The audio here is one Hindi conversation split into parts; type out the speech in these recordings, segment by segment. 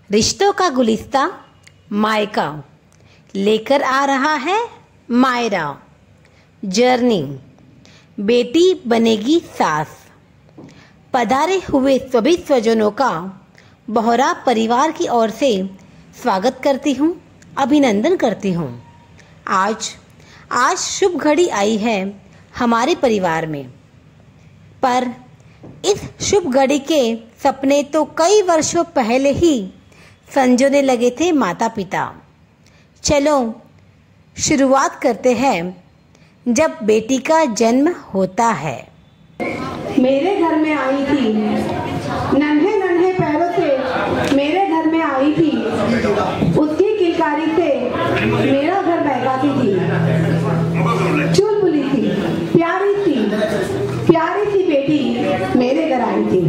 रिश्तों का गुलिस्ता मायका लेकर आ रहा है मायरा। जर्नी बेटी बनेगी सास। पधारे हुए सभी स्वजनों का बोहरा परिवार की ओर से स्वागत करती हूँ, अभिनंदन करती हूँ। आज शुभ घड़ी आई है हमारे परिवार में, पर इस शुभ घड़ी के सपने तो कई वर्षों पहले ही संजोने लगे थे माता पिता। चलो शुरुआत करते हैं जब बेटी का जन्म होता है। मेरे घर में आई थी, नन्हे नन्हे पैरों से मेरे घर में आई थी। उसकी किलकारी से मेरा घर बहकाती थी। चुलबुली थी, प्यारी सी बेटी मेरे घर आई थी।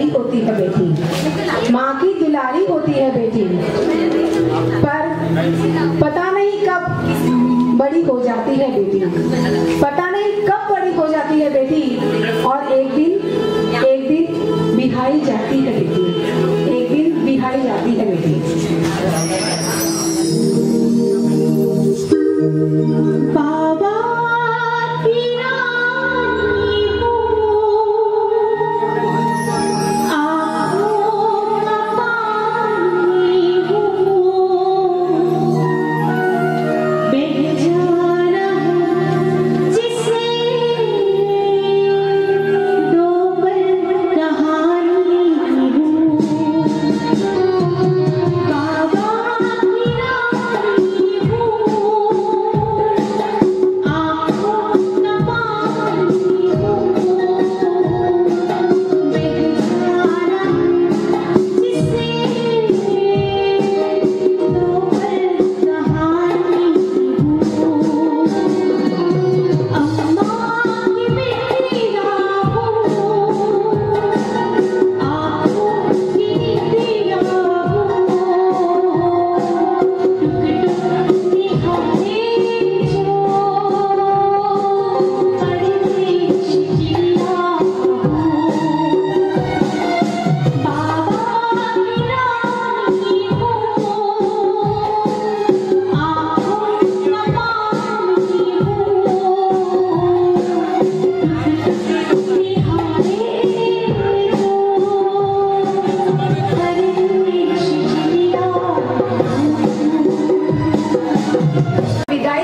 होती है बेटी, माँ की दुलारी होती है बेटी, पर पता नहीं कब बड़ी हो जाती है बेटी, पता नहीं कब बड़ी हो जाती है बेटी, और एक दिन बिहारी जाती है बेटी, एक दिन बिहारी जाती है बेटी। बाबा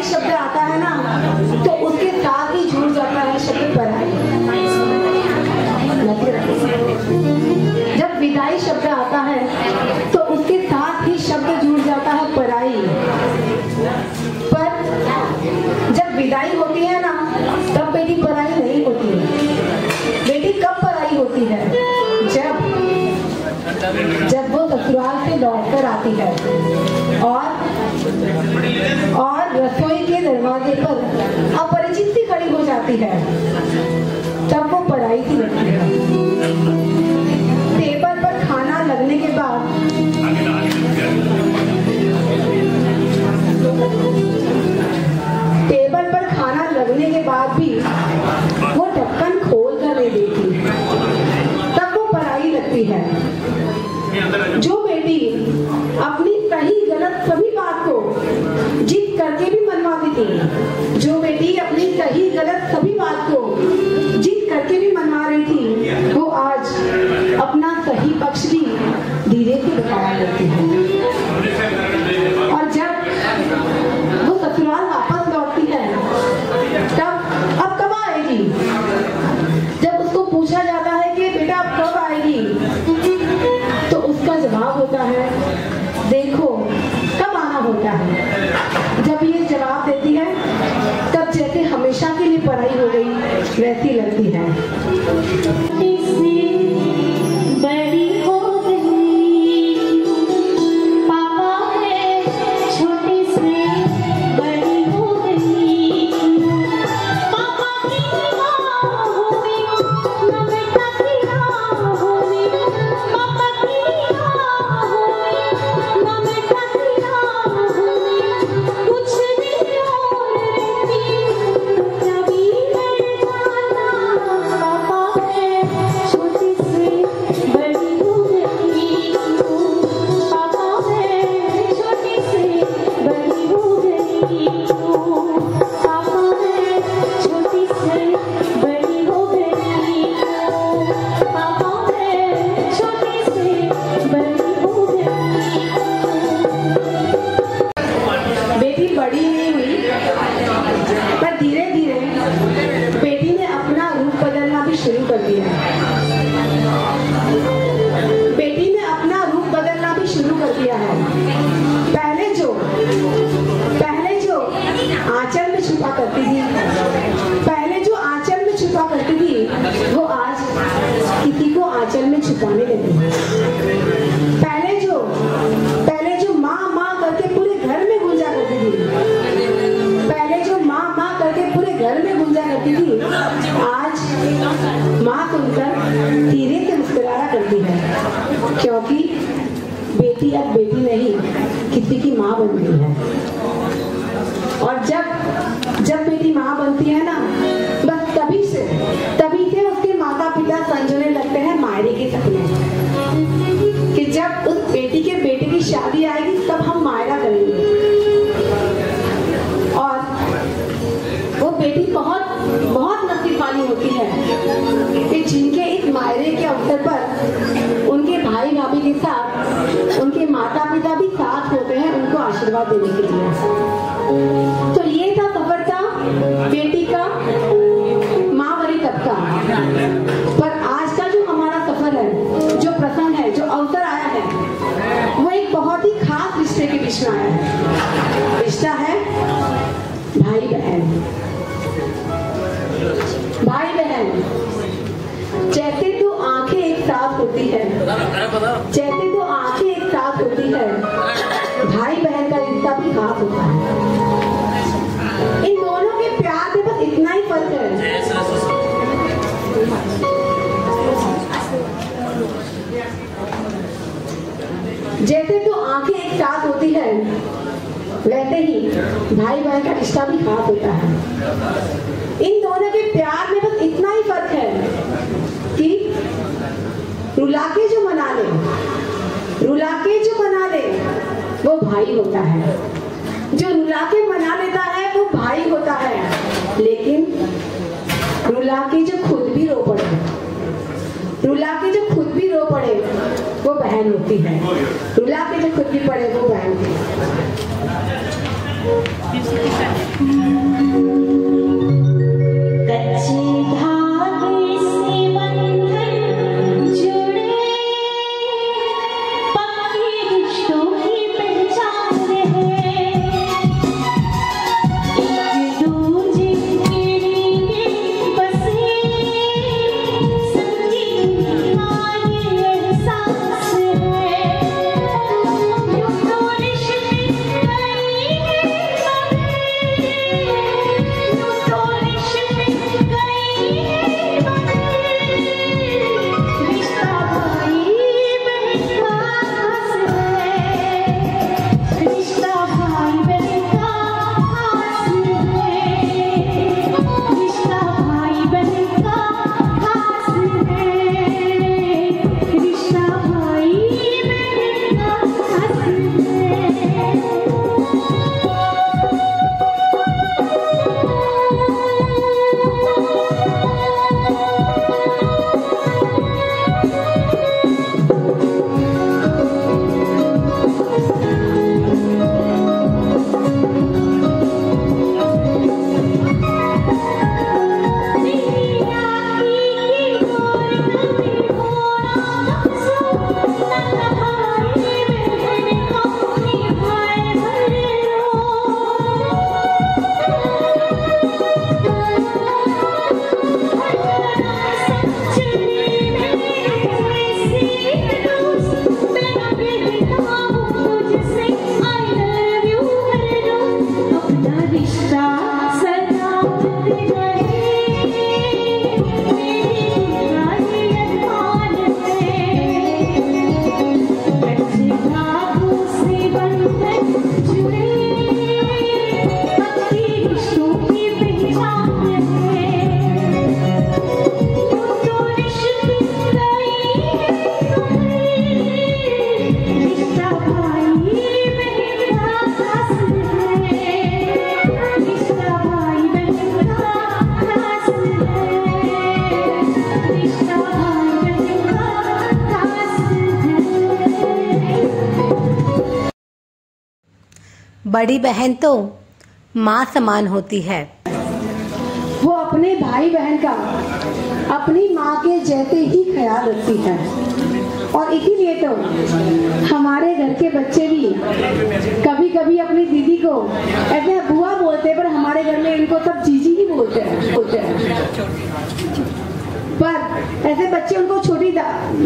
शब्द आता है ना, तो उसके साथ ही जुड़ जाता है शब्द पराई। जब विदाई शब्द आता है तो उसके साथ ही शब्द जुड़ जाता है पराई। पर जब विदाई होती है ना, तब बेटी पराई नहीं होती है। बेटी कब पराई होती है? जब वो ससुराल से लौटकर आती है और रसोई के दरवाजे पर अपरिचित सी खड़ी हो जाती है, तब वो पराई सी लगती है। टेबल पर खाना लगने के बाद भी वो ढक्कन खोल कर नहीं देती, तब वो पराई लगती है। जो बेटी अपनी सही गलत सभी बात को जिद करके भी मनवाती थी, जो बेटी अपनी सही गलत सभी बात को जिद करके भी मनवा रही थी, वो आज अपना सही पक्ष भी धीरे से बताया करती है। और जब वो ससुराल वापस लौटती है, तब अब कब आएगी? जब उसको पूछा जाता है कि बेटा अब कब आएगी, तो उसका जवाब जवाब होता है, देखो कब आना होता है। जब ये जवाब देती है तब जैसे हमेशा के लिए पढ़ाई हो गई वैसी लगती है। बड़ी हो गई पापा है, छोटे से बड़ी हो गई पापा की बाहों में, ना बेटा की राहों में, पापा की बाहों में, ना बेटा की राहों में, कुछ नहीं और रहती कभी मर जाना। पापा है, छोटे से बड़ी हो गई पापा है, छोटे से बड़ी हो गई पापा है, छोटी से बड़ी हो गई पापा है, छोटी से बड़ी हो गई। बेटी बड़ी नहीं हुई, पर धीरे धीरे बेटी ने अपना रूप बदलना भी शुरू कर दिया। बेटी ने अपना रूप बदलना भी शुरू कर दिया है। पहले जो आंचल में छुपा करती थी, वो आज किसी को आंचल में छुपाने लगी है। पहले जो माँ माँ करके पूरे घर में गूंजा करती थी, आज माँ सुनकर धीरे से मुस्कुराया करती है, क्योंकि बेटी अब बेटी नहीं किसी की माँ बन गई है। और जब बेटी माँ बनती है ना, बस तभी से उसके माता पिता संजोने लगते हैं मायरे के सपने, कि जब उस बेटी के बेटे की शादी आएगी तब हम मायरा करेंगे। और वो बेटी बहुत नसीब वाली होती है कि जिनके इस मायरे के अवसर पर उनके भाई भाभी के साथ उनके माता पिता भी साथ होते हैं उनको आशीर्वाद देने के लिए। तो ये था सफर था बेटी का माँवरी तक का। पर आज का जो हमारा सफर है, जो प्रसंग है, जो अवसर आया है, वो एक बहुत ही खास रिश्ते के बीच में आया है। रिश्ता है भाई बहन। जैसे तो आंखें एक साथ होती है, भाई बहन का रिश्ता भी खास होता है। इन दोनों के प्यार में बस इतना ही फर्क है, जैसे तो आंखें एक साथ होती है वैसे ही भाई बहन का रिश्ता भी खास होता है। इन दोनों के प्यार में बस इतना ही फर्क है कि रुला के जो मना ले वो भाई होता है, जो रुला के मना लेता है वो भाई होता है, लेकिन रुला के जो खुद भी रो पड़े वो बहन होती है। रुला के जो खुद भी पड़े वो बहन होती है। कच्चे धागे से बंधन जुड़े, पक्के रिश्तों की पहचान है, एक दूजे के लिए बसे संगीत हमारे एहसास है। यूं तो रिश्ते कई हैं बड़ी बहन तो माँ समान होती है। वो अपने भाई बहन का अपनी माँ के जैसे ही ख्याल रखती है और इसीलिए तो हमारे घर के बच्चे भी कभी कभी अपनी दीदी को ऐसे बुआ बोलते हैं, पर हमारे घर में इनको सब जीजी ही बोलते हैं। पर ऐसे बच्चे उनको छोटी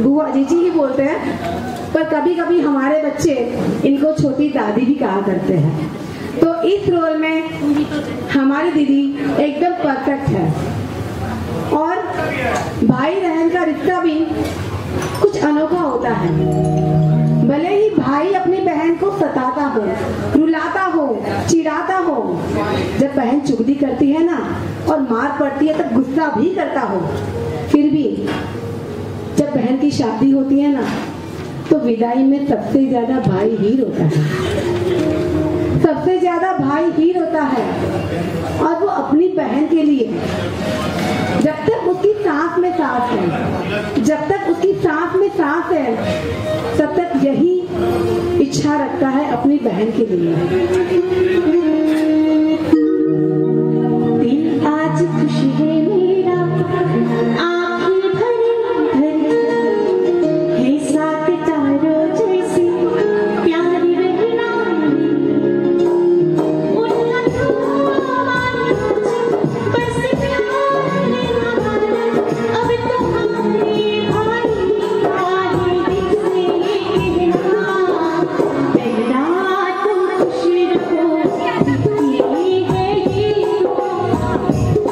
बुआ जीजी ही बोलते हैं, पर कभी कभी हमारे बच्चे इनको छोटी दादी भी कहा करते हैं। तो इस रोल में हमारी दीदी एकदम परफेक्ट है। और भाई बहन का रिश्ता भी कुछ अनोखा होता है। भले ही भाई अपनी बहन को सताता हो, रुलाता हो, चिढ़ाता हो, जब बहन चुगली करती है ना और मार पड़ती है तब गुस्सा भी करता हो, फिर भी जब बहन की शादी होती है ना तो विदाई में सबसे ज्यादा भाई ही रोता है, सबसे ज्यादा भाई ही रोता है। और वो अपनी बहन के लिए जब तक उसकी सांस में सांस है, जब तक उसकी सांस में सांस है, तब तक यही इच्छा रखता है अपनी बहन के लिए। दिल आज खुश है मेरा, आँखें भरी भरी, है साथ तारों जैसी प्यारी रहना। उनका तुम्हारी बस प्यार हमारा, अब तो हमारे भाई आए दिल से कहना। पहला तुम खुश रहो, ये है ये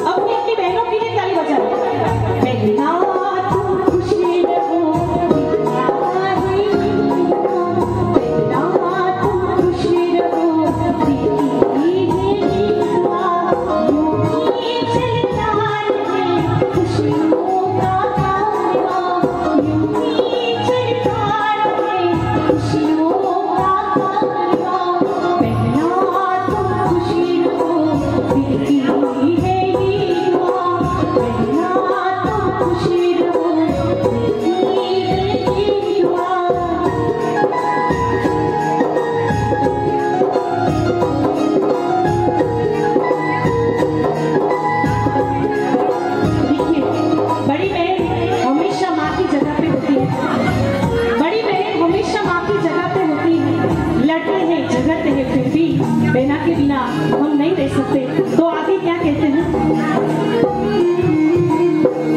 अपनी अपनी बहनों के लिए ताली बजाओ। पहला तुम खुश रहो, पहला तुम खुश रहो, ये है यूं ही चलता रहे खुशियों का कारवां, यूं ही चलता रहे खुशियों का कारवां। पहला तुम खुश रहो, दिल की है ये दुआ। पहला तुम खुश रहो, दिल की है ये दुआ। देखिए, बड़ी बहन हमेशा माँ की जगह पे होती है। बड़ी बहन हमेशा माँ की जगह पे होती है। लड़ते हैं, झगड़ते हैं, फिर भी बहना के बिना हम नहीं रह सकते। तो आगे क्या कहते हैं?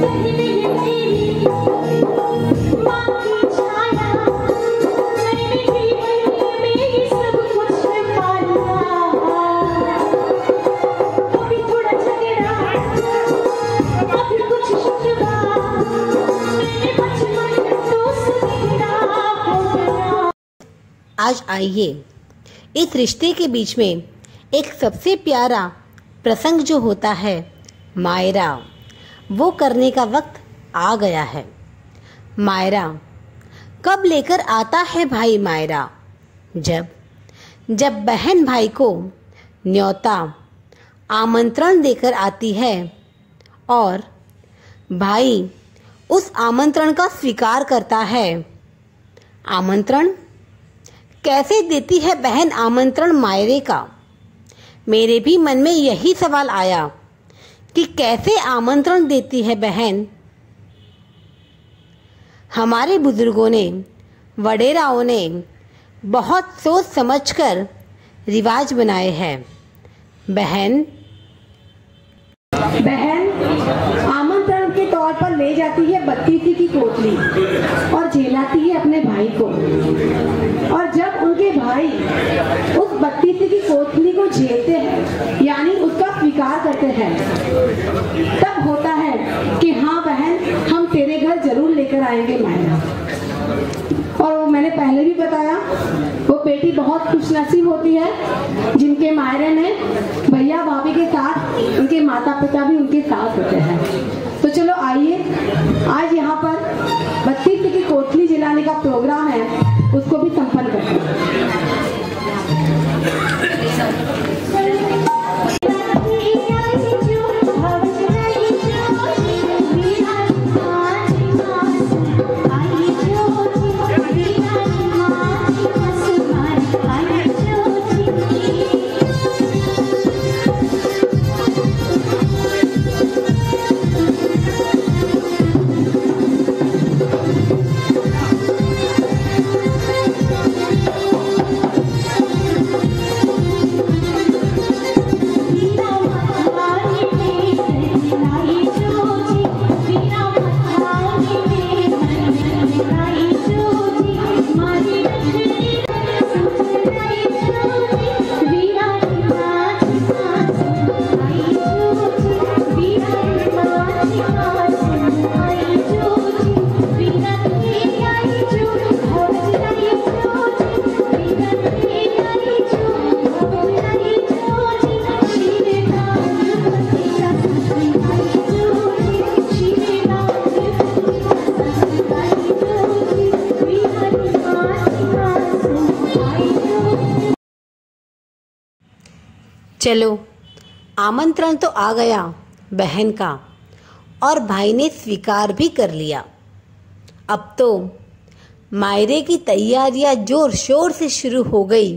पहले ये तेरी माँ की छाया, मैंने जीवन में ये सब कुछ पाया। कभी थोड़ा झगड़ा, कभी कुछ शिकवा, मैंने बचपन तो सुनहरा हो गया। आज आइए इस रिश्ते के बीच में एक सबसे प्यारा प्रसंग जो होता है मायरा, वो करने का वक्त आ गया है। मायरा कब लेकर आता है भाई मायरा? जब बहन भाई को न्योता आमंत्रण देकर आती है और भाई उस आमंत्रण का स्वीकार करता है। आमंत्रण कैसे देती है बहन आमंत्रण मायरे का? मेरे भी मन में यही सवाल आया कि कैसे आमंत्रण देती है बहन। हमारे बुजुर्गों ने, वडेराओं ने बहुत सोच समझकर रिवाज बनाए हैं। बहन आमंत्रण के तौर पर ले जाती है बत्तीसी की पोटली और झेलाती है अपने भाई को। और जब उनके भाई उस बत्तीसी की पोटली को झेलते हैं, यानी उसका स्वीकार करते हैं, तब होता है कि हाँ बहन, हम तेरे घर जरूर लेकर आएंगे मायरा। और वो मैंने पहले भी बताया, वो बेटी बहुत खुशनसीब होती है जिनके मायरे में भैया भाभी के साथ उनके माता पिता भी उनके साथ होते हैं। तो चलो आइए, आज यहाँ पर बत्तीसी की कोठली जलाने का प्रोग्राम है, उसको भी संपन्न करते हैं। आई चलो, आमंत्रण तो आ गया बहन का और भाई ने स्वीकार भी कर लिया। अब तो मायरे की तैयारियां जोर शोर से शुरू हो गई।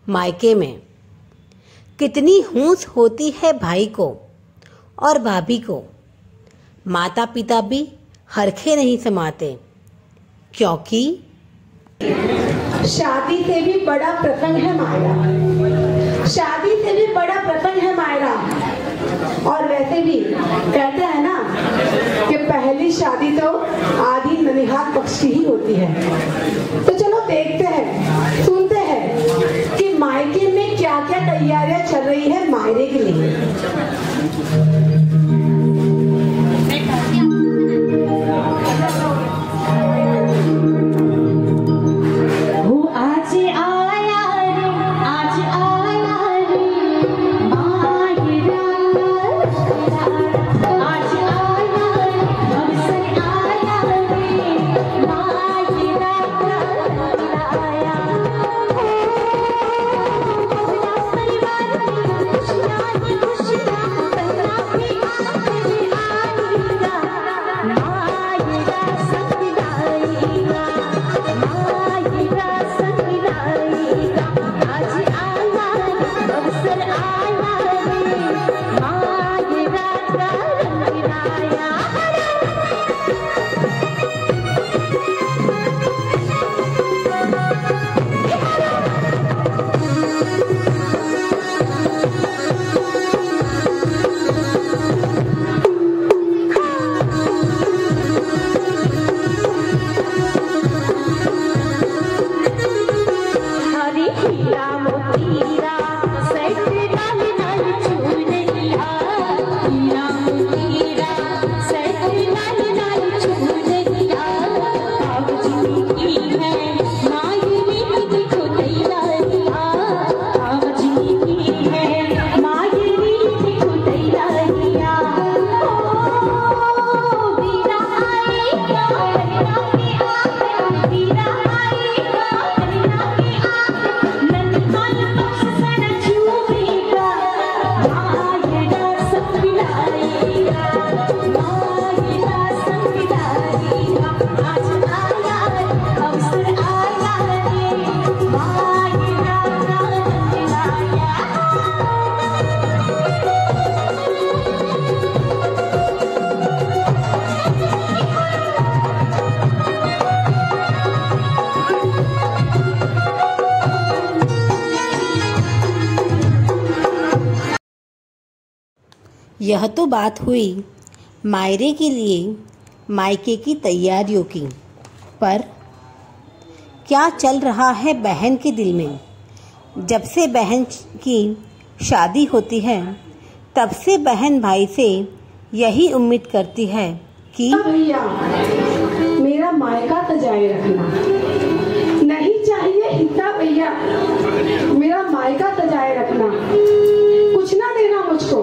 मायके में कितनी हूंस होती है भाई को और भाभी को। माता पिता भी हरखे नहीं समाते, क्योंकि शादी से भी बड़ा प्रसंग है मायरा। शादी से भी बड़ा प्रसंग है मायरा। और वैसे भी कहते हैं ना कि पहली शादी तो आधी ननिहाल पक्ष की ही होती है। तो चलो देखते हैं, सुनते हैं कि मायके में क्या क्या तैयारियां चल रही है मायरे के लिए। यह तो बात हुई मायरे के लिए मायके की तैयारियों की, पर क्या चल रहा है बहन के दिल में। जब से बहन की शादी होती है तब से बहन भाई से यही उम्मीद करती है कि भैया मेरा मायका सजाए रखना। नहीं चाहिए हिस्सा भैया, मेरा मायका सजाए रखना। कुछ ना देना मुझको,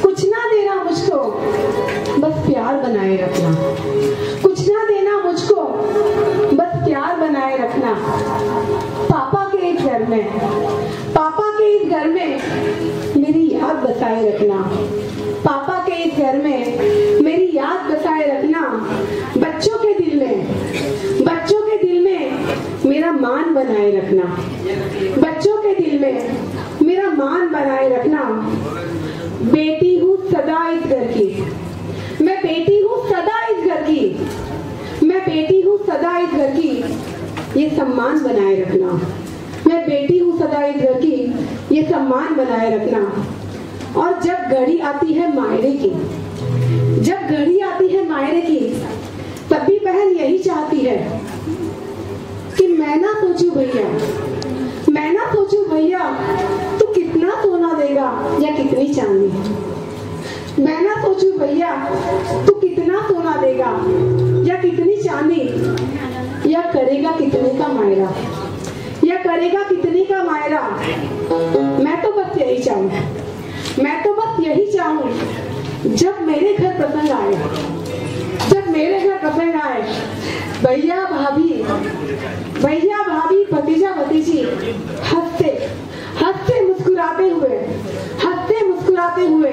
कुछ ना देना मुझको, बस प्यार बनाए रखना। कुछ ना देना मुझको, बस प्यार बनाए रखना। पापा के इस घर में, पापा के इस घर में मेरी याद बसाए रखना। पापा के इस घर में मेरी याद बसाए रखना। बच्चों के दिल में, बच्चों के दिल में मेरा मान बनाए रखना। बच्चों के दिल में मेरा मान बनाए रखना। बेटी हूँ सदा इस घर की, मैं बेटी हूँ सदा इस घर की, मैं बेटी हूँ सदा इस घर की। ये सम्मान बनाए रखना। मैं बेटी हूँ सदा इस घर की, ये सम्मान बनाए रखना। और जब घड़ी आती है मायरे की, जब घड़ी आती है मायरे की, तब भी बहन यही चाहती है कि मैं ना सोचूं भैया, मैं ना सोचूं भैया तू कितना सोना देगा या कितनी चांदी, मैं ना सोचूं भैया तू कितना सोना देगा या कितनी चांदी, या करेगा कितने का मायरा, या करेगा कितने का मायरा। मैं तो बस यही चाहूँ, मैं तो बस यही चाहूँ जब मेरे घर प्रसंग आए, जब मेरे घर प्रसंग आए, भैया भाभी, भैया भाभी, भतीजा भतीजी हंसते हंसते मुस्कुराते हुए, हंसते मुस्कुराते हुए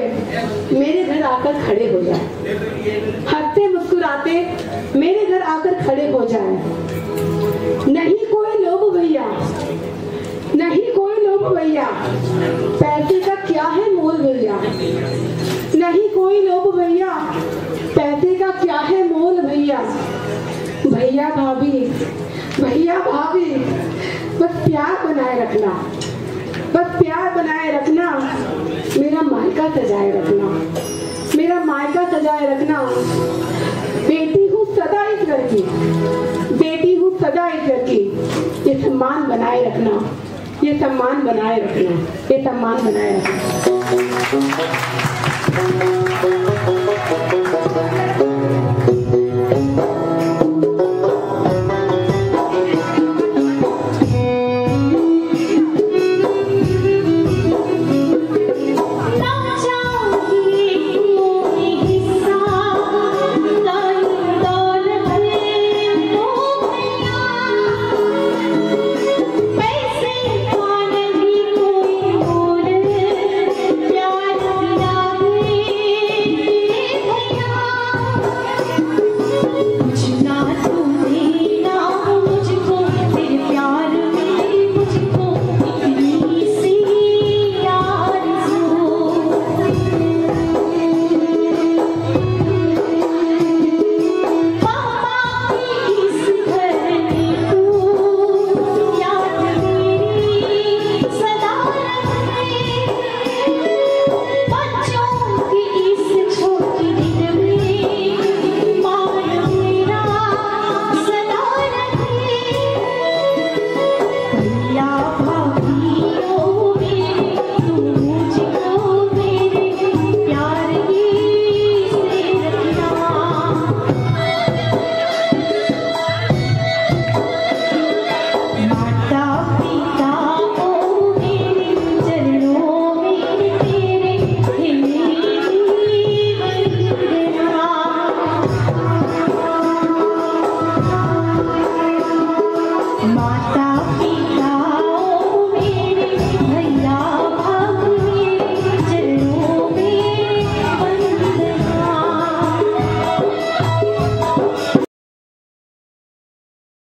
मेरे घर आकर खड़े हो जाए, हंसते मुस्कुराते मेरे घर आकर खड़े हो जाए। नहीं कोई लोभ भैया, नहीं कोई लोभ भैया, पैसे का क्या है मोल भैया, नहीं कोई लोभ भैया, पैसे का क्या है मोल भैया। भैया भाभी, भैया भाभी, बस प्यार बनाए रखना, बस प्यार बनाए रखना, मेरा मायका सजाए रखना, मेरा मायका सजाए रखना। बेटी हूँ सदा इस घर की, बेटी हूँ सदा इस घर की, ये सम्मान बनाए रखना, ये सम्मान बनाए रखना, ये सम्मान बनाए रखना।